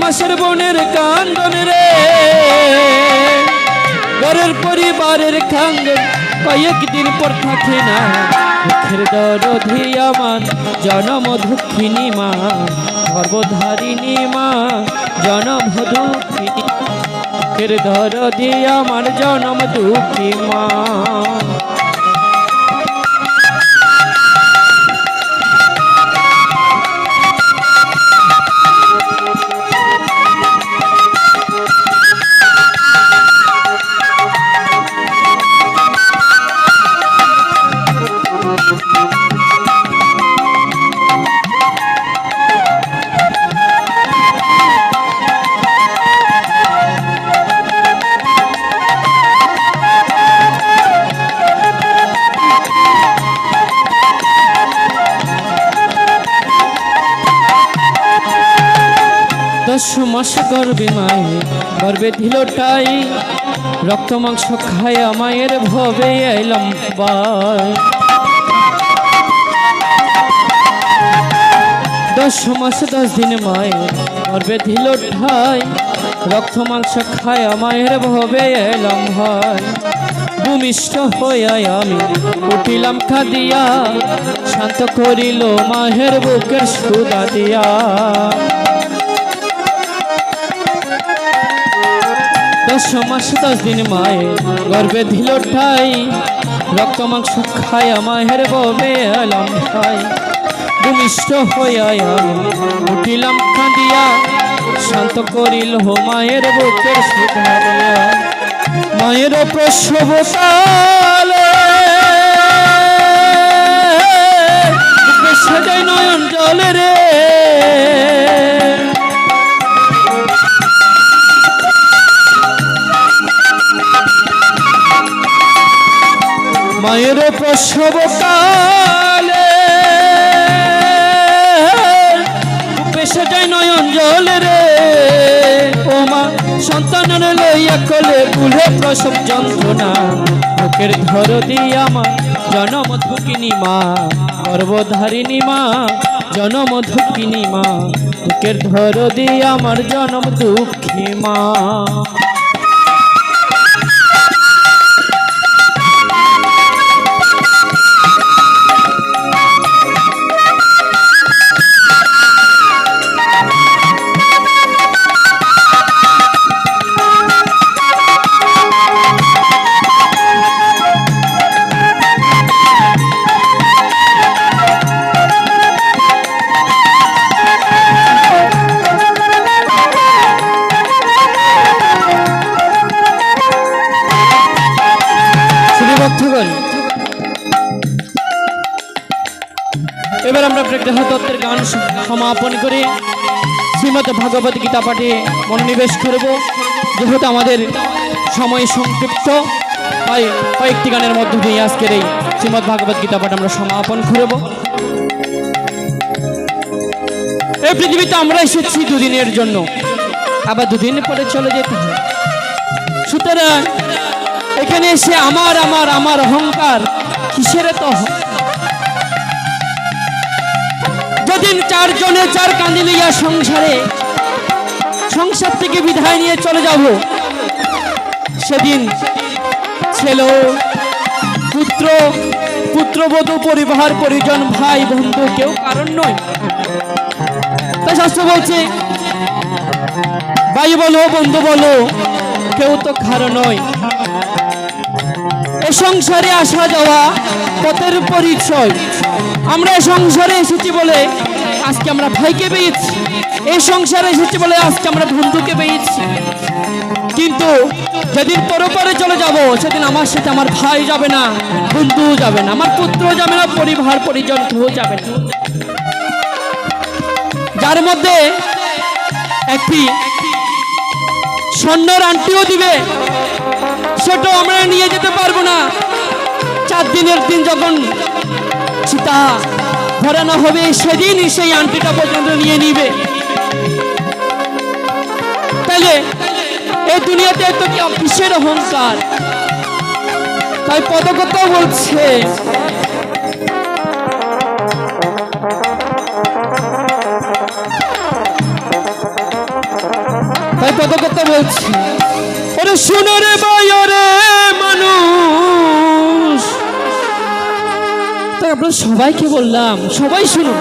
মাসের বোনের কান্দন রে, ঘরের পরিবারের কান্দন কয়েকদিন পর থাকে না। দুঃখের দরধি আমার জনম দুঃখিনী মা, গর্ভধারিণী মা জনম দুঃখিনী। দুঃখের দরধি আমার জনম দুঃখী মা। দশ মাস গর্বে মায়ে গর্বে দিল টাই, রক্ত মাংস খায় মায়ের ভবে এলাম বাই। 10 মাস 10 দিন মায়ের গর্বে দিল ঠাই, রক্ত মাংস খায় মায়ের ভবে এলাম ভাই। ভূমিষ্ঠ হইয়া আমি উঠিলাম কাঁদিয়া, শান্ত করিল মায়ের বুকের সুদা দিয়া। 10 মাস 10 দিন মায়ের গর্বে দিল ঠাই, রক্ত মাংস খায় মায়ের ভবে এলাম ভাই। ভূমিষ্ঠ হইয়া আমি উঠিলাম কাঁদিয়া, শান্ত করিল মায়ের বুকের সুদা দিয়া। মায়ের প্রসব কালে সাজাই নয়ন জলে রে, মায়ের প্রসব কালে সাজাই নয়ন জলে রে। ও মা সন্তানের লইয়া কোলে কুলে প্রসব যন্ত্রণা, বুকের ধরদি আমার জনম দুঃখিনী মা, গর্ভধারিণী মা জনম দুঃখিনী মা, বুকের ধরদি আমার জনম দুঃখী মা। এবার আমরা প্রজ্ঞা দত্তের গান সমাপন করে শ্রীমদ ভাগবত গীতা পাঠে মনোনিবেশ করব। যেহেতু আমাদের সময় সংক্ষিপ্ত, তাই কয়েকটি গানের মধ্য দিয়ে আজকের এই শ্রীমদ ভাগবত গীতা পাঠ আমরা সমাপন করব। এই পৃথিবীতে আমরা এসেছি দুদিনের জন্য, আবার দুদিন পরে চলে যেতে হবে। সুতরাং এখানে এসে আমার আমার আমার অহংকার কিসের তো? যেদিন 4 জনে 4 কাঁদি লইয়া সংসার থেকে বিদায় নিয়ে চলে যাব, সেদিন ছেলে পুত্রবধূ পরিবার পরিজন ভাই বন্ধু কেউ কারণ নয়। তাই শাস্ত্র বলছে ভাই বলো বন্ধু বলো কেউ তো কারণ নয়। এ সংসারে আসা যাওয়া পথের পরিচয়। আমরা এই সংসারে এসেছি বলে আজকে আমরা ভাইকে পেয়েছি, এই সংসারে এসেছি বলে আজকে আমরা বন্ধুকে পেয়েছি। কিন্তু যেদিন পরপারে চলে যাব, সেদিন আমার সাথে আমার ভাই যাবে না, বন্ধু যাবে না, আমার পুত্র যাবে না, পরিবার পরিজন কেউ যাবে না। যার মধ্যে একটি স্বর্ণের আংটিও দিবে, সেটাও আমরা নিয়ে যেতে পারবো না। 4 দিনের দিন যখন চিতা ভরানো হবে, সেদিনই সেই আংটিটা পর্যন্ত নিয়ে নিবে। তাহলে এই দুনিয়াতে তো কি কিসের অহংকার? তাই পদকথা বলছে ভাই কত কথা বলছি। ওরে শুনো রে ভাই, ওরে মানুষ, তাই আপনারা সবাইকে বললাম সবাই শুনুন।